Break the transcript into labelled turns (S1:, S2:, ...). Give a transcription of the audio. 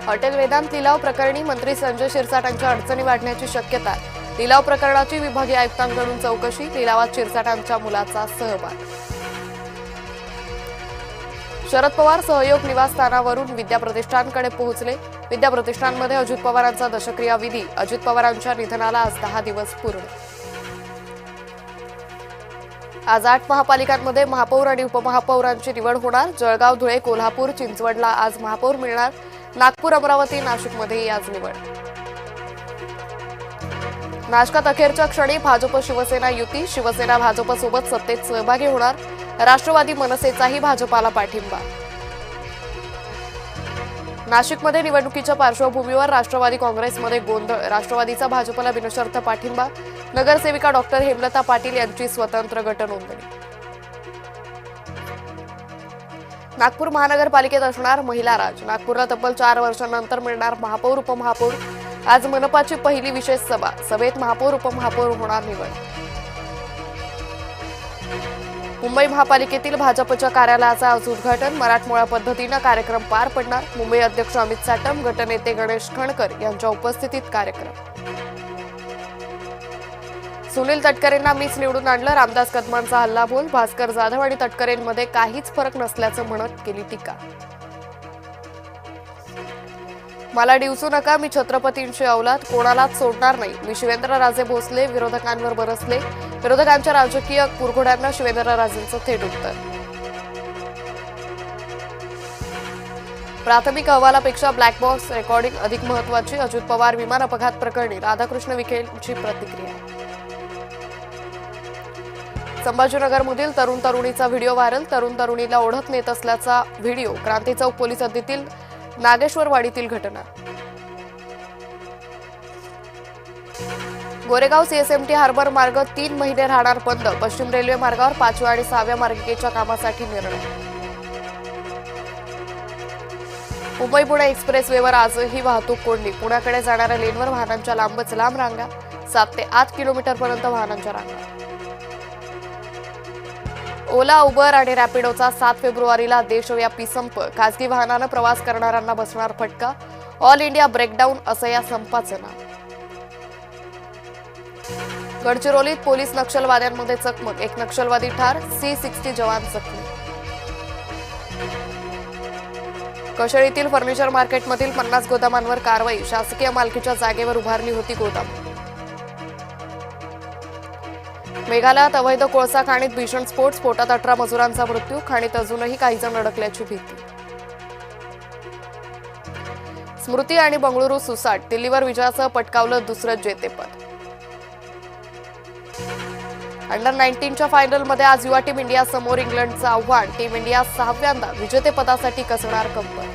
S1: Hotel Vedanta लिलाव प्रकरणी मंत्री संजय शिरसाटांच्या अडचणी वाढण्याची शक्यता. लिलाव प्रकरणाची विभागीय आयुक्तांकडून चौकशी. लिलावात शिरसाटांच्या मुलाचा सहभाग. शरद पवार सहयोग निवासस्थानावरून विद्या प्रतिष्ठानकडे पोहोचले. विद्या प्रतिष्ठानमध्ये अजित पवारांचा दशक्रिया विधी. अजित पवारांच्या निधनाला आज 10 दिवस पूर्ण. आज 8 महापालिकांमध्ये महापौर आणि उपमहापौरांची निवड होणार. जळगाव, धुळे, कोल्हापूर, चिंचवडला आज महापौर मिळणार. नागपूर, अमरावती, नाशिकमध्येही आज निवड. नाशकात अखेरच्या क्षणी भाजप शिवसेना युती. शिवसेना भाजपसोबत सत्तेत सहभागी होणार. राष्ट्रवादी मनसेचाही भाजपाला पाठिंबा. नाशिकमध्ये निवडणुकीच्या पार्श्वभूमीवर राष्ट्रवादी काँग्रेसमध्ये गोंधळ. राष्ट्रवादीचा भाजपला बिनशर्त पाठिंबा. नगरसेविका डॉक्टर हेमलता पाटील यांची स्वतंत्र गट नोंदणी. नागपूर महानगरपालिकेत असणार महिला राज. नागपूरला तब्बल 4 वर्षांनंतर मिळणार महापौर उपमहापौर. आज मनपाची पहिली विशेष सभा. सभेत महापौर उपमहापौर होणार निवड. मुंबई महापालिकेतील भाजपच्या कार्यालयाचं आज उद्घाटन. मराठमोळ्या पद्धतीनं कार्यक्रम पार पडणार. मुंबई अध्यक्ष अमित साटम, गटनेते गणेश खणकर यांच्या उपस्थितीत कार्यक्रम. सुनील तटकरेंना मीच निवडून आणलं. रामदास कदमांचा हल्लाबोल. भास्कर जाधव आणि तटकरेंमध्ये काहीच फरक नसल्याचं म्हणत केली टीका. मला डिवचू नका, मी छत्रपतींची औलाद, कोणालाच सोडणार नाही. मी शिवेंद्रराजे भोसले. विरोधकांवर बरसले. विरोधकांच्या राजकीय कुरघोड्यांना शिवेंद्रराजेंचं थेट उत्तर. प्राथमिक अहवालापेक्षा ब्लॅक बॉक्स रेकॉर्डिंग अधिक महत्वाची. अजित पवार विमान अपघात प्रकरणी राधाकृष्ण विखेंची प्रतिक्रिया. संभाजीनगरमधील तरुण तरुणीचा व्हिडिओ व्हायरल. तरुण तरुणीला ओढत नेत असल्याचा व्हिडिओ. क्रांती चौक पोलीस हद्दीतील नागेश्वरवाडीतील घटना. गोरेगाव सीएसएमटी हार्बर मार्ग 3 महिने राहणार बंद. पश्चिम रेल्वे मार्गावर 5व्या आणि 6व्या मार्गिकेच्या कामासाठी निर्णय. मुंबई पुणे एक्सप्रेसवेवर आजही वाहतूक कोंडी. पुण्याकडे जाणाऱ्या लेनवर वाहनांच्या लांबच लांब रांगा. 7 ते 8 किलोमीटरपर्यंत वाहनांच्या रांगा. ओला, उबर आणि रॅपिडोचा 7 फेब्रुवारीला देशव्यापी संप. खासगी वाहनानं प्रवास करणाऱ्यांना बसणार फटका. ऑल इंडिया ब्रेकडाऊन असं या संपाचं नाव. गडचिरोलीत पोलीस नक्षलवाद्यांमध्ये चकमक. 1 नक्षलवादी ठार. C-60 जवान जखमी. कशेळीतील फर्निचर मार्केटमधील 50 गोदामांवर कारवाई. शासकीय मालकीच्या जागेवर उभारली होती गोदाम. मेघालयात अवैध कोळसा खाणीत भीषण स्फोट. स्फोटात 18 मजुरांचा मृत्यू. खाणीत अजूनही काही जण अडकल्याची भीती. स्मृती आणि बंगळुरू सुसाट. दिल्लीवर विजयासह पटकावलं दुसरं जेतेपद. अंडर 19च्या फायनलमध्ये आज युवा टीम इंडिया समोर इंग्लंडचं आव्हान. टीम इंडिया 6व्यांदा विजेतेपदासाठी कसणार कंबर.